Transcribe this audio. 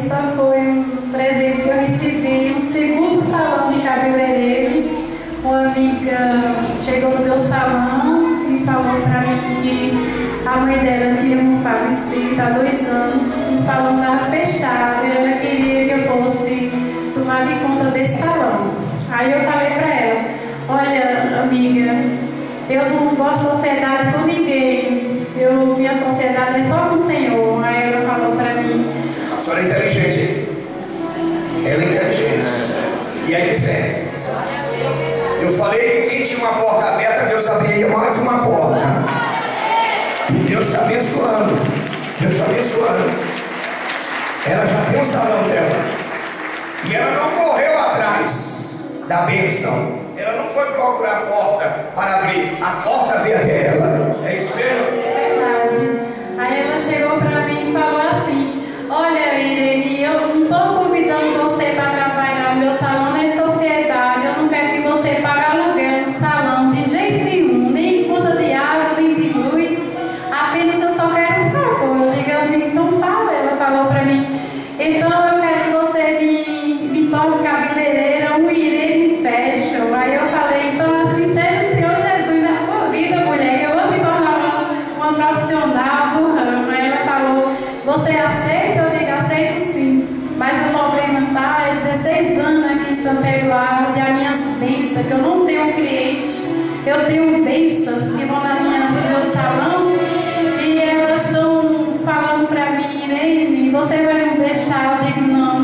essa foi um presente que eu recebi, um segundo salão de cabeleireiro. Uma amiga chegou no meu salão e falou para mim que a mãe dela tinha falecido há 2 anos, o salão estava fechado e ela queria que eu fosse tomar de conta desse salão. Aí eu falei para ela: olha, amiga, eu não gosto de sociedade com ninguém, minha sociedade é só com o Senhor. Aí ela falou para mim: a senhora é inteligente. Ela é inteligente. E aí disse: eu falei que quem tinha uma porta aberta, Deus abriria mais uma porta. E Deus está abençoando. Deus está abençoando. Ela já tem o salão dela. E ela não correu atrás da bênção. Ela não foi procurar a porta para abrir. A porta veio até ela. É isso mesmo? É verdade. Aí ela chegou para mim e falou assim: olha, Irene, eu não estou convidando você para trabalhar no meu salão, nem sociedade. Eu não quero que você pague aluguel no salão de jeito nenhum, nem conta de água, nem de luz. Apenas eu só quero um favor. Eu digo, então fala. Ela falou para mim: então eu quero que você me torne cabeleireira, um Irene Fashion. Aí eu falei: então assim seja o Senhor Jesus na sua vida, mulher, que eu vou te tornar uma profissional do ramo. Aí ela falou: você aceita? Eu digo: aceito sim. Mas o problema está, é 16 anos aqui em Santo Eduardo, e as minhas bênçãos, que eu não tenho cliente, eu tenho bênçãos que vão no meu salão, e elas estão falando para mim: Irene, você vai me deixar? Eu digo: não,